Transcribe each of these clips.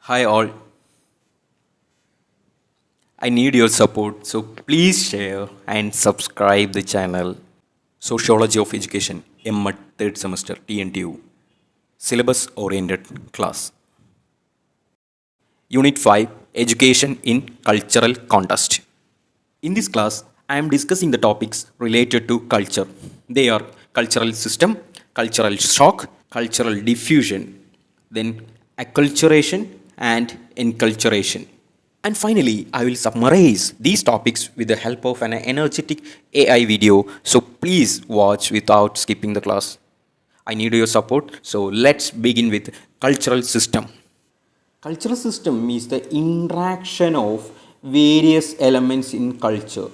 Hi all, I need your support, so please share and subscribe the channel Sociology of Education, MM third semester TNTU, syllabus oriented class. Unit 5, Education in Cultural Context. In this class, I am discussing the topics related to culture. They are cultural system, cultural shock, cultural diffusion, then acculturation and enculturation. And finally, I will summarize these topics with the help of an energetic AI video. So please watch without skipping the class. I need your support. So let's begin with cultural system. Cultural system is the interaction of various elements in culture.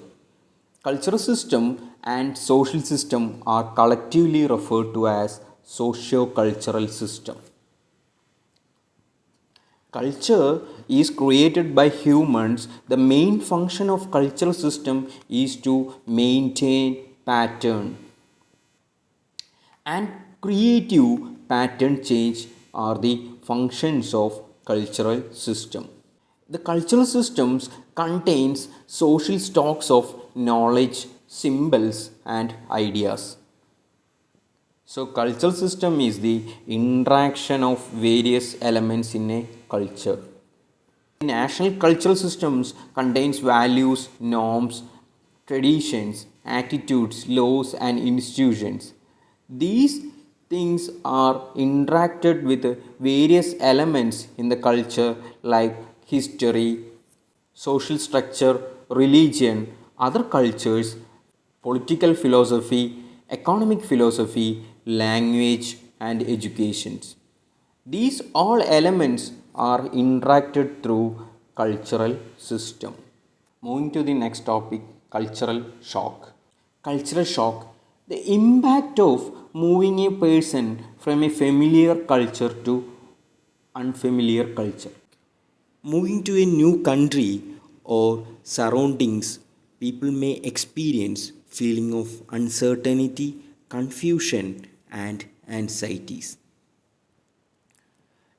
Cultural system and social system are collectively referred to as socio-cultural system. Culture is created by humans. The main function of cultural system is to maintain pattern. And creative pattern change are the functions of cultural system. The cultural systems contains social stocks of knowledge, symbols and ideas. So cultural system is the interaction of various elements in a culture. National cultural systems contains values, norms, traditions, attitudes, laws and institutions. These things are interacted with various elements in the culture like history, social structure, religion, other cultures, political philosophy, economic philosophy, language and education. These all elements are interacted through cultural system. Moving to the next topic, cultural shock. Cultural shock, the impact of moving a person from a familiar culture to unfamiliar culture. Moving to a new country or surroundings, people may experience feeling of uncertainty, confusion and anxieties.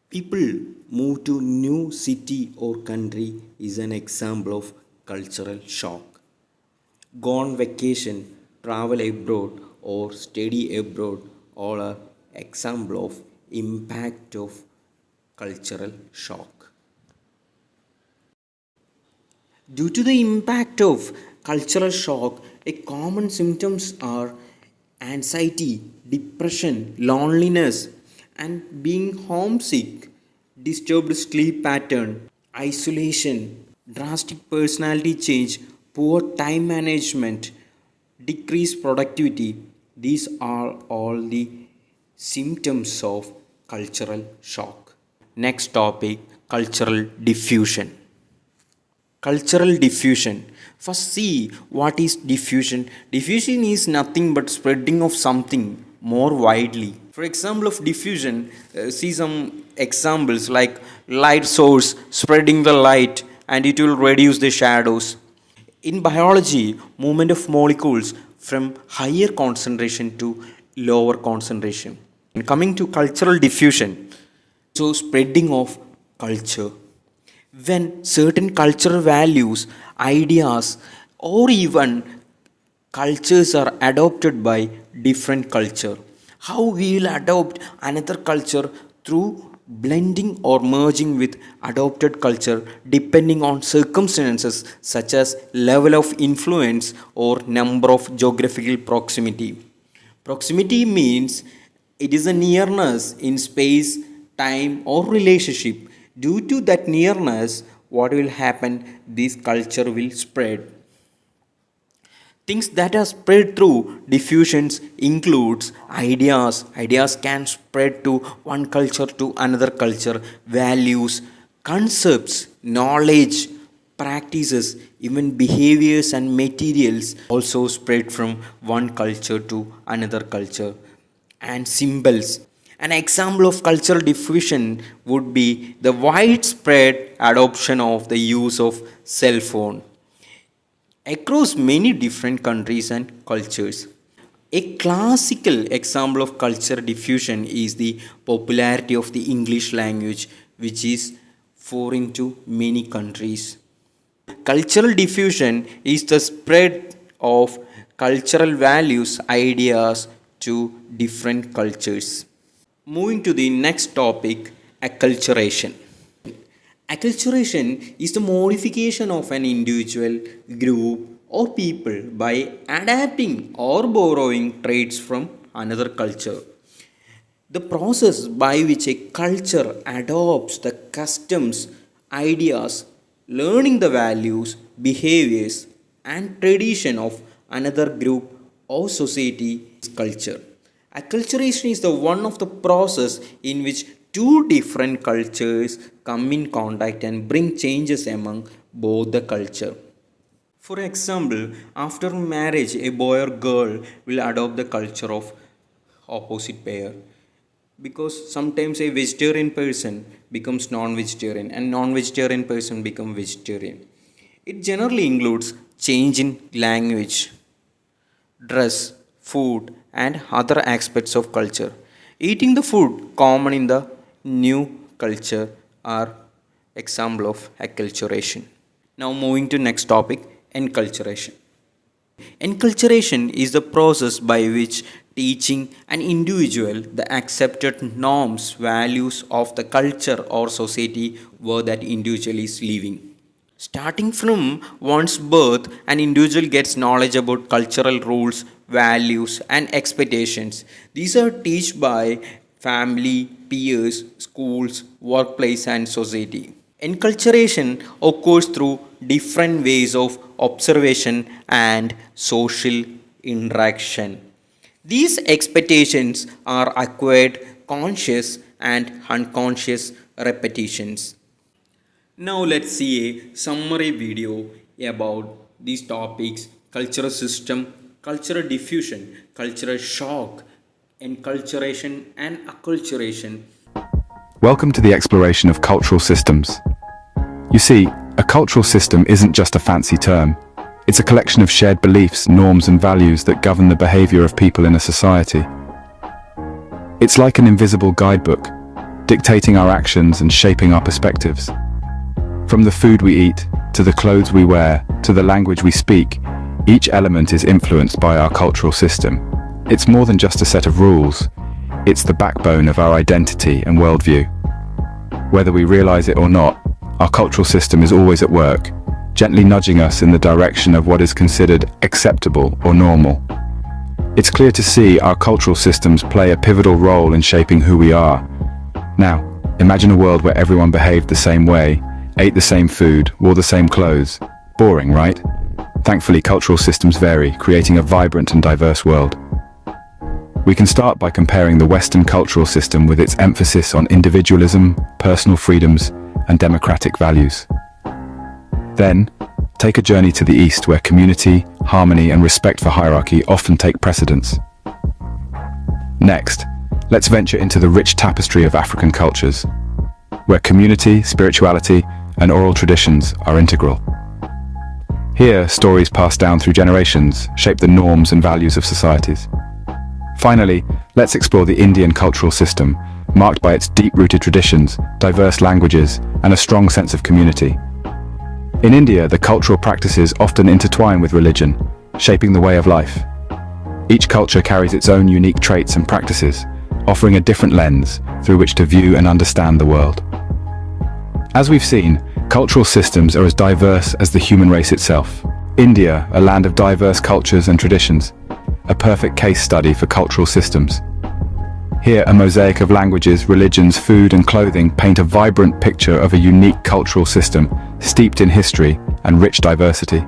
People move to new city or country is an example of cultural shock. Go on vacation, travel abroad or study abroad all are example of impact of cultural shock. Due to the impact of cultural shock, a common symptoms are anxiety, depression, loneliness, and being homesick, disturbed sleep pattern, isolation, drastic personality change, poor time management, decreased productivity. These are all the symptoms of cultural shock. Next topic, cultural diffusion. Cultural diffusion. First, see what is diffusion. Diffusion is nothing but spreading of something more widely. For example of diffusion, see some examples like light source spreading the light and it will reduce the shadows. In biology, movement of molecules from higher concentration to lower concentration. And coming to cultural diffusion, so spreading of culture. When certain cultural values, ideas, or even cultures are adopted by different culture, how we will adopt another culture through blending or merging with adopted culture depending on circumstances such as level of influence or number of geographical proximity. Proximity means it is a nearness in space, time or relationship. Due to that nearness, what will happen? This culture will spread. Things that are spread through diffusions includes ideas. Ideas can spread to one culture to another culture. Values, concepts, knowledge, practices, even behaviors and materials also spread from one culture to another culture. And symbols. An example of cultural diffusion would be the widespread adoption of the use of cell phone across many different countries and cultures. A classical example of cultural diffusion is the popularity of the English language, which is foreign to many countries. Cultural diffusion is the spread of cultural values, ideas to different cultures. Moving to the next topic, acculturation. Acculturation is the modification of an individual, group, or people by adapting or borrowing traits from another culture. The process by which a culture adopts the customs, ideas, learning the values, behaviors, and tradition of another group or society is culture. Acculturation is the one of the process in which two different cultures come in contact and bring changes among both the culture. For example, after marriage, a boy or girl will adopt the culture of opposite pair, because sometimes a vegetarian person becomes non-vegetarian and non-vegetarian person becomes vegetarian. It generally includes change in language, dress, food, and other aspects of culture. Eating the food common in the new culture are example of acculturation. Now moving to next topic, enculturation. Enculturation is the process by which teaching an individual the accepted norms, values of the culture or society where that individual is living. Starting from one's birth, an individual gets knowledge about cultural rules, values, and expectations. These are taught by family, peers, schools, workplace, and society. Enculturation occurs through different ways of observation and social interaction. These expectations are acquired conscious and unconscious repetitions. Now let's see a summary video about these topics: cultural system, cultural diffusion, cultural shock, enculturation, and acculturation. Welcome to the exploration of cultural systems. You see, a cultural system isn't just a fancy term. It's a collection of shared beliefs, norms, and values that govern the behavior of people in a society. It's like an invisible guidebook, dictating our actions and shaping our perspectives. From the food we eat, to the clothes we wear, to the language we speak, each element is influenced by our cultural system. It's more than just a set of rules. It's the backbone of our identity and worldview. Whether we realize it or not, our cultural system is always at work, gently nudging us in the direction of what is considered acceptable or normal. It's clear to see our cultural systems play a pivotal role in shaping who we are. Now, imagine a world where everyone behaved the same way, ate the same food, wore the same clothes. Boring, right? Thankfully, cultural systems vary, creating a vibrant and diverse world. We can start by comparing the Western cultural system with its emphasis on individualism, personal freedoms, and democratic values. Then, take a journey to the East, where community, harmony, and respect for hierarchy often take precedence. Next, let's venture into the rich tapestry of African cultures, where community, spirituality, and oral traditions are integral. Here, stories passed down through generations shape the norms and values of societies. Finally, let's explore the Indian cultural system, marked by its deep-rooted traditions, diverse languages, and a strong sense of community. In India, the cultural practices often intertwine with religion, shaping the way of life. Each culture carries its own unique traits and practices, offering a different lens through which to view and understand the world. As we've seen, cultural systems are as diverse as the human race itself. India, a land of diverse cultures and traditions, a perfect case study for cultural systems. Here, a mosaic of languages, religions, food, and clothing paint a vibrant picture of a unique cultural system, steeped in history and rich diversity.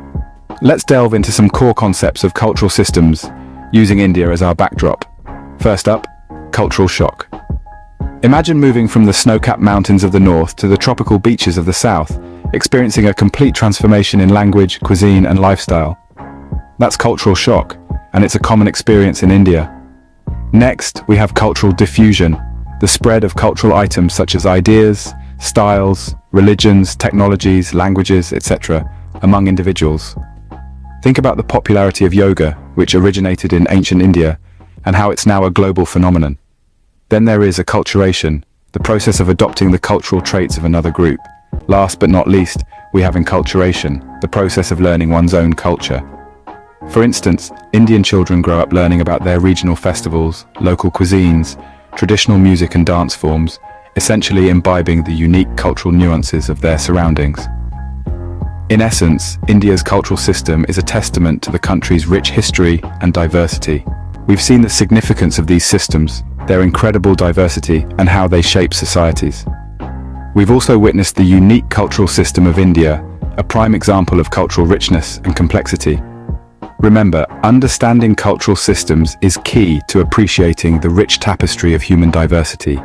Let's delve into some core concepts of cultural systems, using India as our backdrop. First up, cultural shock. Imagine moving from the snow-capped mountains of the north to the tropical beaches of the south, experiencing a complete transformation in language, cuisine, and lifestyle. That's cultural shock, and it's a common experience in India. Next, we have cultural diffusion, the spread of cultural items such as ideas, styles, religions, technologies, languages, etc., among individuals. Think about the popularity of yoga, which originated in ancient India, and how it's now a global phenomenon. Then there is acculturation, the process of adopting the cultural traits of another group. Last but not least, we have enculturation, the process of learning one's own culture. For instance, Indian children grow up learning about their regional festivals, local cuisines, traditional music and dance forms, essentially imbibing the unique cultural nuances of their surroundings. In essence, India's cultural system is a testament to the country's rich history and diversity. We've seen the significance of these systems, their incredible diversity, and how they shape societies. We've also witnessed the unique cultural system of India, a prime example of cultural richness and complexity. Remember, understanding cultural systems is key to appreciating the rich tapestry of human diversity.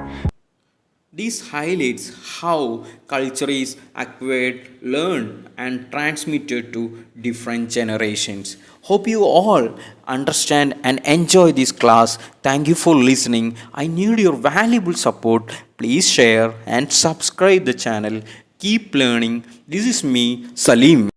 This highlights how culture is acquired, learned, and transmitted to different generations. Hope you all understand and enjoy this class. Thank you for listening. I need your valuable support. Please share and subscribe the channel. Keep learning. This is me, Salim.